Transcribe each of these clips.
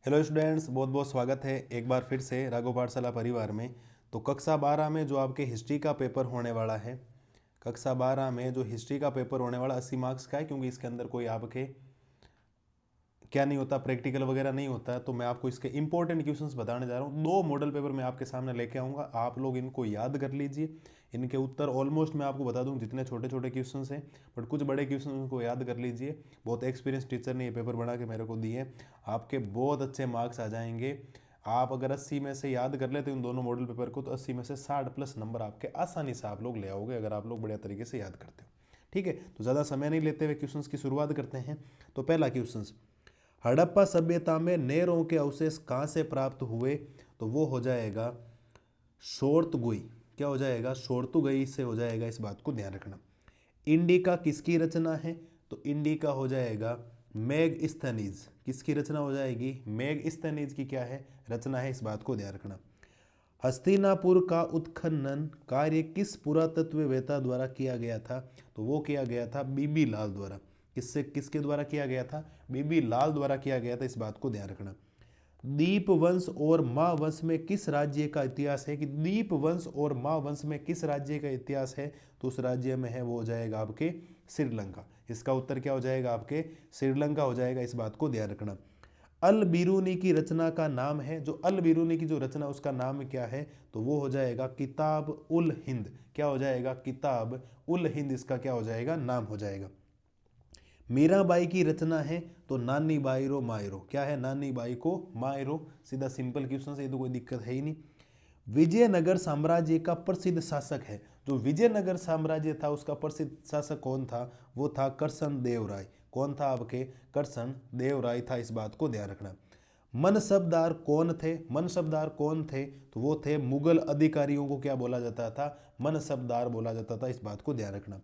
Hello students, बहुत बहुत स्वागत है एक बार फिर से राघव पाठशाला परिवार में। तो कक्षा 12 में जो आपके हिस्ट्री का पेपर होने वाला है, कक्षा 12 में जो हिस्ट्री का पेपर होने वाला 80 मार्क्स का है, क्योंकि इसके अंदर कोई आपके क्या नहीं होता, प्रैक्टिकल वगैरह नहीं होता है। तो मैं आपको इसके इंपॉर्टेंट क्वेश्चंस बताने जा रहा हूँ। 2 मॉडल पेपर मैं आपके सामने लेके आऊँगा, आप लोग इनको याद कर लीजिए। इनके उत्तर ऑलमोस्ट मैं आपको बता दूँ जितने छोटे छोटे क्वेश्चंस हैं, बट कुछ बड़े क्वेश्चन को याद कर लीजिए। बहुत एक्सपीरियंस टीचर ने ये पेपर बना के मेरे को दिए, आपके बहुत अच्छे मार्क्स आ जाएंगे। आप अगर 80 में से याद कर लेते हैं उन दोनों मॉडल पेपर को, तो 80 में से 60 प्लस नंबर आपके आसानी से आप लोग ले आओगे, अगर आप लोग बढ़िया तरीके से याद करते हो। ठीक है, तो ज़्यादा समय नहीं लेते हुए क्वेश्चंस की शुरुआत करते हैं। तो पहला क्वेश्चन, हड़प्पा सभ्यता में नहरों के अवशेष कहाँ से प्राप्त हुए? तो वो हो जाएगा शोरतुगुई। क्या हो जाएगा? शोरतुगुई से हो जाएगा, इस बात को ध्यान रखना। इंडिका किसकी रचना है? तो इंडिका हो जाएगा मेगस्थनीज। किसकी रचना हो जाएगी? मेगस्थनीज की क्या है? रचना है, इस बात को ध्यान रखना। हस्तिनापुर का उत्खनन कार्य किस पुरातत्ववेत्ता द्वारा किया गया था? तो वो किया गया था बीबी लाल द्वारा। किसके द्वारा किया गया था? बीबी लाल द्वारा किया गया था, इस बात को ध्यान रखना। दीप वंश और माँ वंश में किस राज्य का इतिहास है? कि दीप वंश और माँ वंश में किस राज्य का इतिहास है? तो उस राज्य में है, वो हो जाएगा आपके श्रीलंका। इसका उत्तर क्या हो जाएगा? आपके श्रीलंका हो जाएगा, इस बात को ध्यान रखना। अल बिरूनी की रचना का नाम है, जो अल बिरूनी की जो रचना उसका नाम क्या है? तो वो हो जाएगा किताब उल हिंद। क्या हो जाएगा? किताब उल हिंद, इसका क्या हो जाएगा? नाम हो जाएगा। मीराबाई की रचना है, तो नानी बाई रो मायरो। क्या है? नानी बाई को मायरो। सीधा सिंपल क्वेश्चन है, तो कोई दिक्कत है ही नहीं। विजयनगर साम्राज्य का प्रसिद्ध शासक है, जो विजयनगर साम्राज्य था उसका प्रसिद्ध शासक कौन था? वो था करसन देव राय। कौन था आपके? करसन देव राय था, इस बात को ध्यान रखना। मनसबदार कौन थे? मनसबदार कौन थे? तो वो थे मुगल अधिकारियों को क्या बोला जाता था? मनसबदार बोला जाता था, इस बात को ध्यान रखना।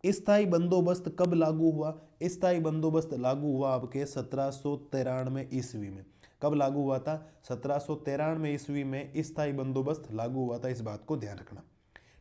स्थायी बंदोबस्त कब लागू हुआ? स्थायी बंदोबस्त लागू हुआ आपके 1793 ईस्वी में। कब लागू हुआ था? 1793 ईस्वी में स्थायी बंदोबस्त लागू हुआ था, इस बात को ध्यान रखना।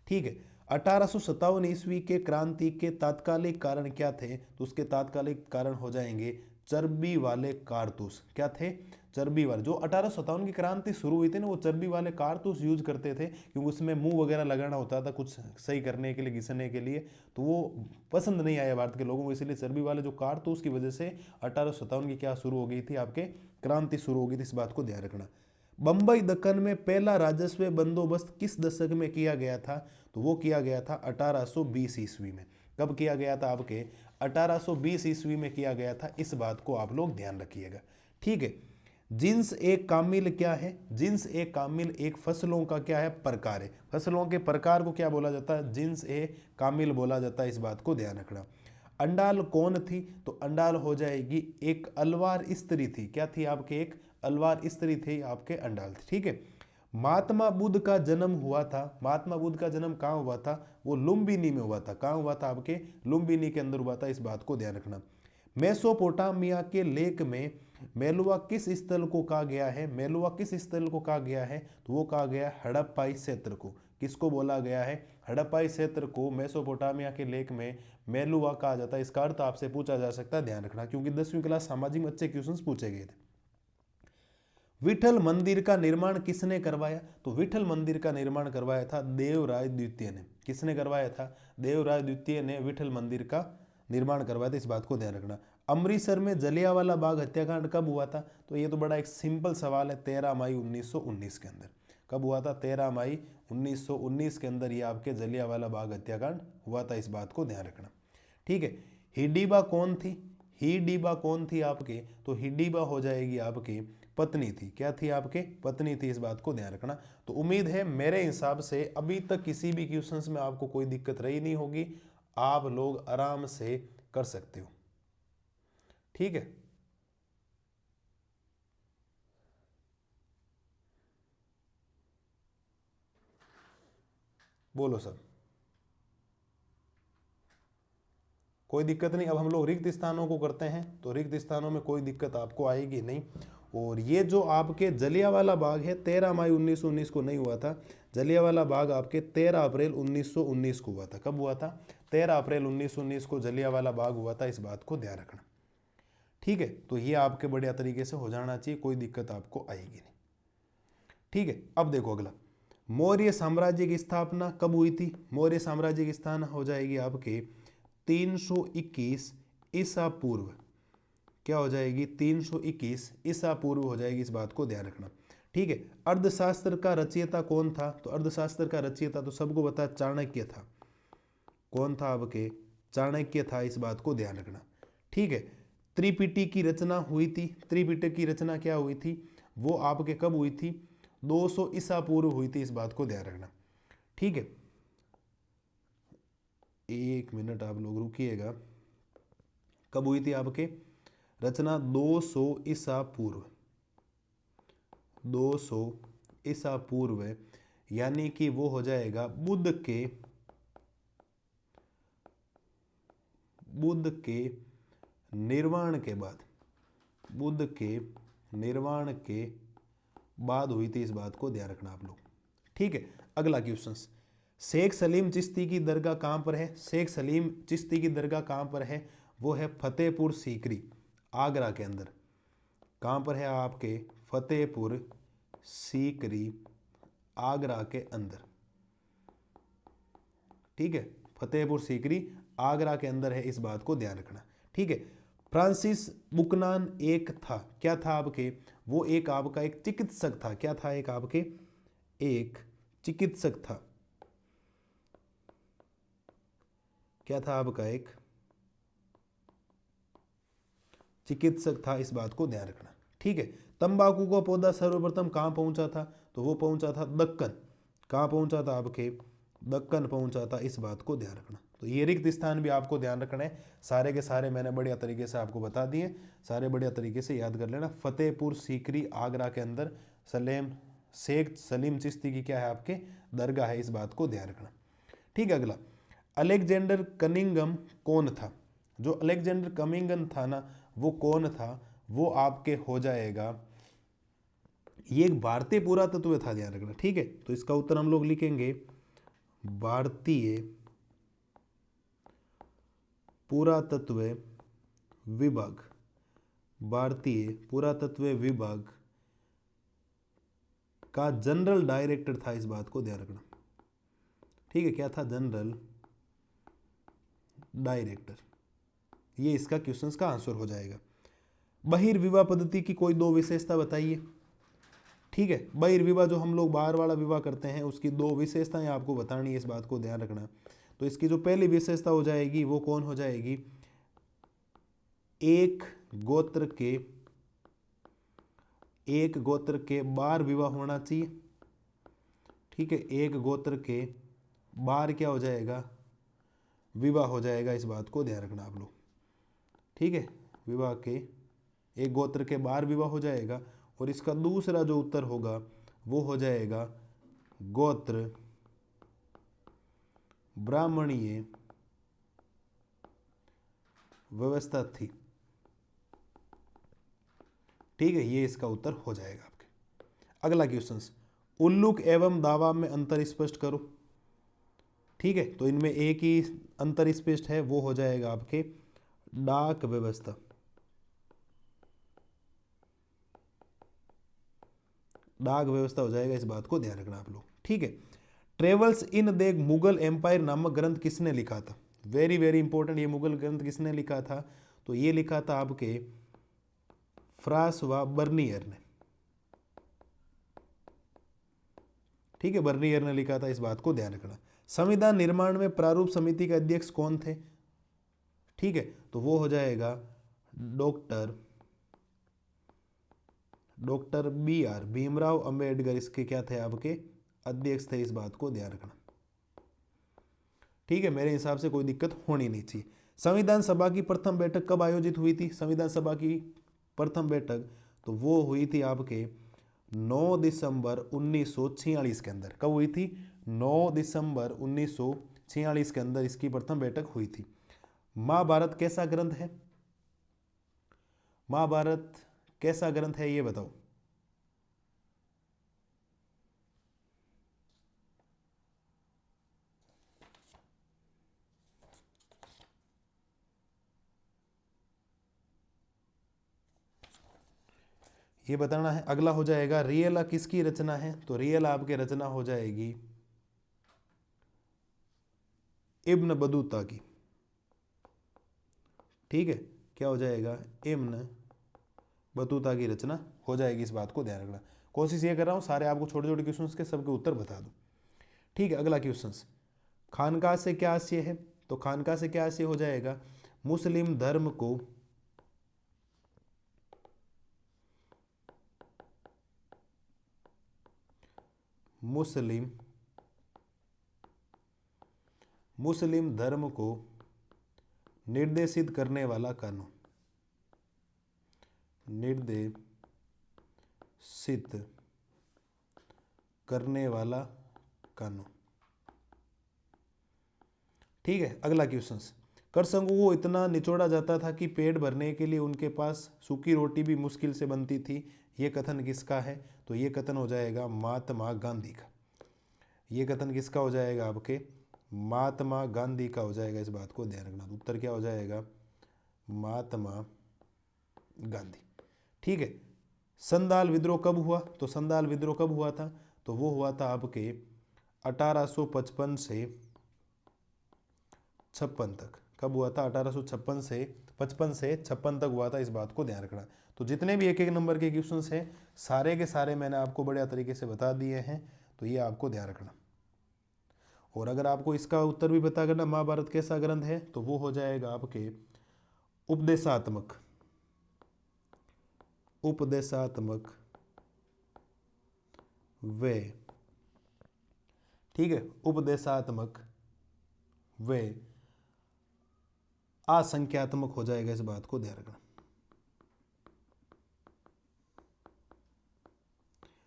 ठीक है। 1857 ईस्वी के क्रांति के तात्कालिक कारण क्या थे? तो उसके तात्कालिक कारण हो जाएंगे चर्बी वाले कारतूस। क्या थे? चर्बी वाले। जो 1857 की क्रांति शुरू हुई थी ना, वो चर्बी वाले कारतूस यूज करते थे, क्योंकि उसमें मुंह वगैरह लगाना होता था कुछ सही करने के लिए, घिसने के लिए। तो वो पसंद नहीं आया भारत के लोगों को, इसलिए चर्बी वाले जो कारतूस की वजह से 1857 की क्या शुरू हो गई थी? आपके क्रांति शुरू हो गई थी, इस बात को ध्यान रखना। बंबई दक्कन में पहला राजस्व बंदोबस्त किस दशक में किया गया था? तो वो किया गया था 1820 ईस्वी में। कब किया गया था? आपके 1820 ईस्वी में किया गया था, इस बात को आप लोग ध्यान रखिएगा। ठीक है। जिन्स ए कामिल क्या है? जिन्स ए कामिल एक फसलों का क्या है? प्रकार है। फसलों के प्रकार को क्या बोला जाता है? जिन्स ए कामिल बोला जाता है, इस बात को ध्यान रखना। अंडाल कौन थी? तो अंडाल हो जाएगी एक अलवार स्त्री थी। क्या थी आपके? एक अलवार स्त्री थी आपके, अंडाल थी। ठीक है। महात्मा बुद्ध का जन्म हुआ था, महात्मा बुद्ध का जन्म कहाँ हुआ था? वो लुम्बिनी में हुआ था। कहाँ हुआ था? आपके लुम्बिनी के अंदर हुआ था, इस बात को ध्यान रखना। मेसोपोटामिया के लेख में मेलुआ किस स्थल को कहा गया है? मेलुआ किस स्थल को कहा गया है? तो वो कहा गया हड़प्पाई क्षेत्र को। किसको बोला गया है? हड़प्पाई क्षेत्र को मेसोपोटामिया के लेख में मेलुआ कहा जाता है। इसका अर्थ आपसे पूछा जा सकता है, ध्यान रखना, क्योंकि 10वीं क्लास सामाजिक में अच्छे क्वेश्चंस पूछे गए थे। विठल मंदिर का निर्माण किसने करवाया? तो विठल मंदिर का निर्माण करवाया था देवराय द्वितीय ने। किसने करवाया था? देवराय द्वितीय ने विठल मंदिर का निर्माण करवाया था, इस बात को ध्यान रखना। अमृतसर में जलियांवाला बाग हत्याकांड कब हुआ था? तो ये तो बड़ा एक सिंपल सवाल है, 13 मई 1919 के अंदर। कब हुआ था? 13 मई 1919 के अंदर ये आपके जलियांवाला बाग हत्याकांड हुआ था, इस बात को ध्यान रखना। ठीक है। हिडिंबा कौन थी? हिडिंबा कौन थी आपके? तो हिडिंबा हो जाएगी आपकी पत्नी थी। क्या थी? आपके पत्नी थी, इस बात को ध्यान रखना। तो उम्मीद है मेरे हिसाब से अभी तक किसी भी क्वेश्चंस में आपको कोई दिक्कत रही नहीं होगी, आप लोग आराम से कर सकते हो। ठीक है। बोलो सर। कोई दिक्कत नहीं। अब हम लोग रिक्त स्थानों को करते हैं, तो रिक्त स्थानों में कोई दिक्कत आपको आएगी नहीं। और ये जो आपके जलियांवाला बाग है, 13 मई 1919 को नहीं हुआ था। जलियांवाला बाग आपके 13 अप्रैल 1919 को हुआ था। कब हुआ था? 13 अप्रैल 1919 को जलियांवाला बाग हुआ था, इस बात को ध्यान रखना। ठीक है, तो ये आपके बढ़िया तरीके से हो जाना चाहिए, कोई दिक्कत आपको आएगी नहीं। ठीक है, अब देखो अगला, मौर्य साम्राज्य की स्थापना कब हुई थी? मौर्य साम्राज्य की स्थापना हो जाएगी आपके 321 ईसा पूर्व। क्या हो जाएगी? 321 ईसा पूर्व हो जाएगी, इस बात को ध्यान रखना। ठीक है, अर्थशास्त्र का रचयिता कौन था? तो अर्थशास्त्र का रचयिता तो सबको पता है, चाणक्य था। कौन था आपके? चाणक्य था, इस बात को ध्यान रखना। ठीक है, त्रिपिटक की रचना हुई थी। त्रिपिटक की रचना क्या हुई थी? वो आपके कब हुई थी? 200 ईसा पूर्व हुई थी, इस बात को ध्यान रखना। ठीक है, एक मिनट आप लोग रुकिएगा। कब हुई थी आपके रचना? 200 ईसा पूर्व। 200 ईसा पूर्व, यानी कि वो हो जाएगा बुद्ध के निर्वाण के बाद। बुद्ध के निर्वाण के बाद हुई थी, इस बात को ध्यान रखना आप लोग। ठीक है, अगला क्वेश्चन, शेख सलीम चिश्ती की दरगाह कहाँ पर है? शेख सलीम चिश्ती की दरगाह कहाँ पर है? वो है फतेहपुर सीकरी, आगरा के अंदर। कहाँ पर है आपके? फतेहपुर सीकरी, आगरा के अंदर। ठीक है, फतेहपुर सीकरी आगरा के अंदर है, इस बात को ध्यान रखना। ठीक है, फ्रांसिस बुकनान एक था, क्या था आपके? वो एक आपका एक चिकित्सक था। क्या था? एक आपके एक चिकित्सक था। क्या था आपका? एक चिकित्सक था, इस बात को ध्यान रखना। ठीक है, तंबाकू का पौधा सर्वप्रथम कहाँ पहुंचा था? तो वो पहुंचा था दक्कन। कहाँ पहुंचा था आपके? दक्कन पहुंचा था, इस बात को ध्यान रखना। तो ये रिक्त स्थान भी आपको ध्यान रखना है। सारे के सारे मैंने बढ़िया तरीके से आपको बता दिए, सारे बढ़िया तरीके से याद कर लेना। फतेहपुर सीकरी आगरा के अंदर शेख सलीम चिश्ती की क्या है आपके? दरगाह है, इस बात को ध्यान रखना। ठीक है, अगला, अलेक्जेंडर कनिंघम कौन था? जो अलेक्जेंडर कनिंघम था ना, वो कौन था? वो आपके हो जाएगा, ये एक भारतीय पुरातत्व था, ध्यान रखना। ठीक है, तो इसका उत्तर हम लोग लिखेंगे भारतीय पुरातत्व विभाग। भारतीय पुरातत्व विभाग का जनरल डायरेक्टर था, इस बात को ध्यान रखना। ठीक है, क्या था? General director. ये इसका क्वेश्चंस का आंसर हो जाएगा। बहिर्विवाह पद्धति की कोई दो विशेषता बताइए। ठीक है, बहिर्विवाह जो हम लोग बाहर वाला विवाह करते हैं, उसकी दो विशेषताएं आपको बतानी है, इस बात को ध्यान रखना। तो इसकी जो पहली विशेषता हो जाएगी वो कौन हो जाएगी? एक गोत्र के बाहर विवाह होना चाहिए। ठीक है, एक गोत्र के बाहर क्या हो जाएगा? विवाह हो जाएगा, इस बात को ध्यान रखना आप लोग। ठीक है, विवाह के एक गोत्र के बाहर विवाह हो जाएगा। और इसका दूसरा जो उत्तर होगा वो हो जाएगा गोत्र ब्राह्मणीय व्यवस्था थी। ठीक है, ये इसका उत्तर हो जाएगा आपके। अगला क्वेश्चन, उल्लुक एवं दावा में अंतर स्पष्ट करो। ठीक है, तो इनमें एक ही अंतर स्पष्ट है, वो हो जाएगा आपके डाक व्यवस्था। डाक व्यवस्था हो जाएगा, इस बात को ध्यान रखना आप लोग। ठीक है, travels in the Mughal empire नामक ग्रंथ किसने लिखा था? वेरी वेरी इंपॉर्टेंट, ये मुगल ग्रंथ किसने लिखा था? तो ये लिखा था आपके फ्रांसवा बर्नियर ने। ठीक है, बर्नियर ने लिखा था, इस बात को ध्यान रखना। संविधान निर्माण में प्रारूप समिति के अध्यक्ष कौन थे? ठीक है, तो वो हो जाएगा डॉक्टर BR भीमराव अंबेडकर, इसके क्या थे आपके? अध्यक्ष थे, इस बात को ध्यान रखना। ठीक है, मेरे हिसाब से कोई दिक्कत होनी नहीं चाहिए। संविधान सभा की प्रथम बैठक कब आयोजित हुई थी? संविधान सभा की प्रथम बैठक तो वो हुई थी आपके 9 दिसंबर 1946 के अंदर। कब हुई थी? 9 दिसंबर 1946 के अंदर इसकी प्रथम बैठक हुई थी। महाभारत कैसा ग्रंथ है? महाभारत कैसा ग्रंथ है, ये बताओ। ये बताना है। अगला हो जाएगा रियला किसकी रचना है, तो रियला आपके रचना हो जाएगी इब्न बतूता की। ठीक है, क्या हो जाएगा, इब्न बतूता की रचना हो जाएगी, इस बात को ध्यान रखना। कोशिश ये कर रहा हूँ सारे आपको छोटे छोटे क्वेश्चंस के सबके उत्तर बता दूँ। ठीक है, अगला क्वेश्चन, खानका से क्या आशय है, तो खानका से क्या आशय हो जाएगा, मुस्लिम धर्म को मुस्लिम धर्म को निर्देशित करने वाला कानून, निर्देशित करने वाला कानून। ठीक है, अगला क्वेश्चन, करसंगों को इतना निचोड़ा जाता था कि पेट भरने के लिए उनके पास सूखी रोटी भी मुश्किल से बनती थी, ये कथन किसका है, तो ये कथन हो जाएगा महात्मा गांधी का। ये कथन किसका हो जाएगा, आपके महात्मा गांधी का हो जाएगा, इस बात को ध्यान रखना। उत्तर क्या हो जाएगा, महात्मा गांधी। ठीक है, संदाल विद्रोह कब हुआ, तो संदाल विद्रोह कब हुआ था, तो वो हुआ था आपके 1855 से 56 तक। कब हुआ था, 1856 से 55 से 56 तक हुआ था, इस बात को ध्यान रखना। तो जितने भी एक एक नंबर के क्वेश्चंस हैं सारे के सारे मैंने आपको बढ़िया तरीके से बता दिए हैं, तो ये आपको ध्यान रखना। और अगर आपको इसका उत्तर भी पता करना महाभारत कैसा ग्रंथ है, तो वो हो जाएगा आपके उपदेशात्मक वे। ठीक है, उपदेशात्मक वे असंख्यात्मक हो जाएगा, इस बात को ध्यान रखना।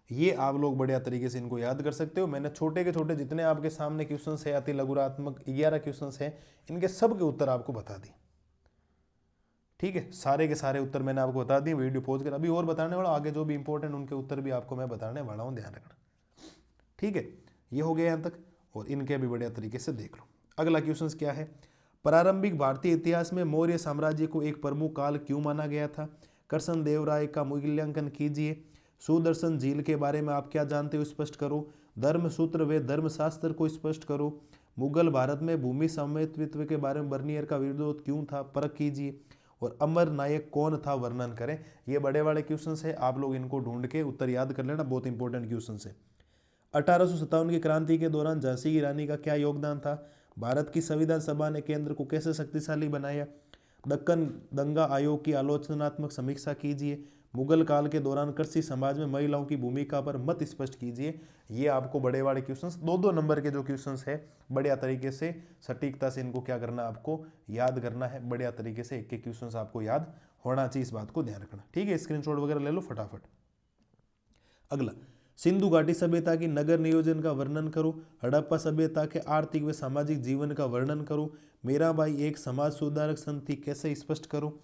ये आप लोग बढ़िया तरीके से इनको याद कर सकते हो। मैंने छोटे के छोटे जितने आपके सामने क्वेश्चंस है, अति लघुरात्मक 11 क्वेश्चंस हैं, इनके सब के उत्तर आपको बता दिए। ठीक है, सारे के सारे उत्तर मैंने आपको बता दिए। वीडियो पॉज कर अभी और बताने वाला, आगे जो भी इंपॉर्टेंट उनके उत्तर भी आपको मैं बताने वाला हूँ, ध्यान रखना। ठीक है, ये हो गया यहाँ तक, और इनके भी बढ़िया तरीके से देख लो। अगला क्वेश्चन क्या है, प्रारंभिक भारतीय इतिहास में मौर्य साम्राज्य को एक प्रमुख काल क्यों माना गया था, कृष्ण देव राय का मूल्यांकन कीजिए। सुदर्शन झील के बारे में आप क्या जानते हो, स्पष्ट करो। धर्मसूत्र व धर्मशास्त्र को स्पष्ट करो। मुगल भारत में भूमि स्वामित्व के बारे में बर्नियर का विरोध क्यों था, परख कीजिए। और अमर नायक कौन था, वर्णन करें। ये बड़े बड़े क्वेश्चंस है, आप लोग इनको ढूंढ के उत्तर याद कर लेना, बहुत इंपॉर्टेंट क्वेश्चंस है। 1857 की क्रांति के दौरान झांसी की रानी का क्या योगदान था। भारत की संविधान सभा ने केंद्र को कैसे शक्तिशाली बनाया। दक्कन दंगा आयोग की आलोचनात्मक समीक्षा कीजिए। मुगल काल के दौरान कृषि समाज में महिलाओं की भूमिका पर मत स्पष्ट कीजिए। ये आपको बड़े बड़े क्वेश्चंस, दो नंबर के जो क्वेश्चंस है, बढ़िया तरीके से सटीकता से इनको क्या करना, आपको याद करना है। बढ़िया तरीके से एक एक क्वेश्चंस आपको याद होना चाहिए, इस बात को ध्यान रखना। ठीक है, स्क्रीनशॉट वगैरह ले लो फटाफट। अगला, सिंधु घाटी सभ्यता की नगर नियोजन का वर्णन करो। हड़प्पा सभ्यता के आर्थिक व सामाजिक जीवन का वर्णन करो। मीराबाई एक समाज सुधारक संत थी, कैसे, स्पष्ट करो।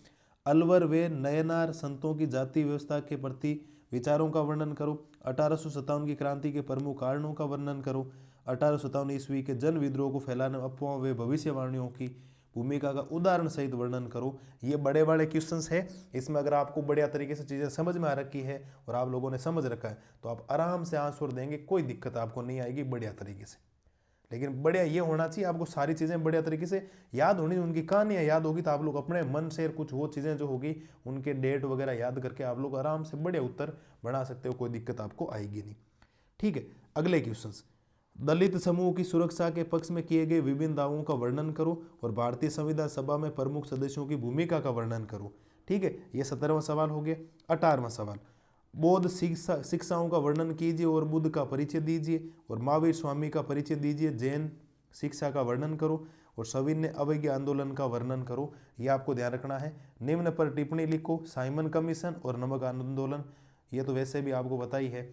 अलवर व नयनार संतों की जाति व्यवस्था के प्रति विचारों का वर्णन करो। 1857 की क्रांति के प्रमुख कारणों का वर्णन करो। 1857 ईस्वी के जन विद्रोह को फैलाने अफवाहों व भविष्यवाणियों की भूमिका का उदाहरण सहित वर्णन करो। ये बड़े बड़े क्वेश्चंस है, इसमें अगर आपको बढ़िया तरीके से चीज़ें समझ में आ रखी है और आप लोगों ने समझ रखा है तो आप आराम से आंसर देंगे, कोई दिक्कत आपको नहीं आएगी बढ़िया तरीके से। लेकिन बढ़िया ये होना चाहिए, आपको सारी चीज़ें बढ़िया तरीके से याद होनी, उनकी कहानियाँ याद होगी तो आप लोग अपने मन से कुछ वो चीज़ें जो होगी उनके डेट वगैरह याद करके आप लोग आराम से बढ़िया उत्तर बना सकते हो, कोई दिक्कत आपको आएगी नहीं। ठीक है, अगले क्वेश्चन, दलित समूह की सुरक्षा के पक्ष में किए गए विभिन्न दावों का वर्णन करो और भारतीय संविधान सभा में प्रमुख सदस्यों की भूमिका का वर्णन करो। ठीक है, ये 17वां सवाल हो गया। 18वां सवाल, बौद्ध शिक्षाओं का वर्णन कीजिए और बुद्ध का परिचय दीजिए और महावीर स्वामी का परिचय दीजिए। जैन शिक्षा का वर्णन करो और सविनय अवज्ञा आंदोलन का वर्णन करो। ये आपको ध्यान रखना है। निम्न पर टिप्पणी लिखो। साइमन कमीशन और नमक आंदोलन, ये तो वैसे भी आपको पता ही है,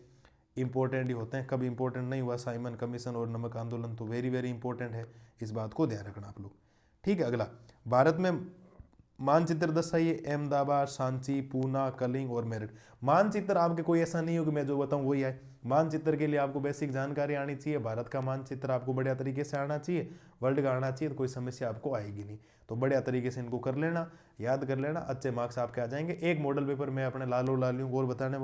इंपॉर्टेंट ही होते हैं, कभी इंपॉर्टेंट नहीं हुआ। साइमन कमीशन और नमक आंदोलन तो वेरी वेरी इंपॉर्टेंट है, इस बात को ध्यान रखना आप लोग। ठीक है, अगला, भारत में मानचित्र दर्शाइए। अहमदाबाद, सांची, पूना, कलिंग और मेरठ। मानचित्र आपके कोई ऐसा नहीं हो कि मैं जो बताऊं वही आए। मानचित्र के लिए आपको बेसिक जानकारी आनी चाहिए। भारत का मानचित्र आपको बढ़िया तरीके से आना चाहिए, वर्ल्ड का आना चाहिए, तो कोई समस्या आपको आएगी नहीं। तो बढ़िया तरीके से इनको कर लेना, याद कर लेना, अच्छे मार्क्स आपके आ जाएंगे। एक मॉडल पेपर मैं अपने लालू को और बताने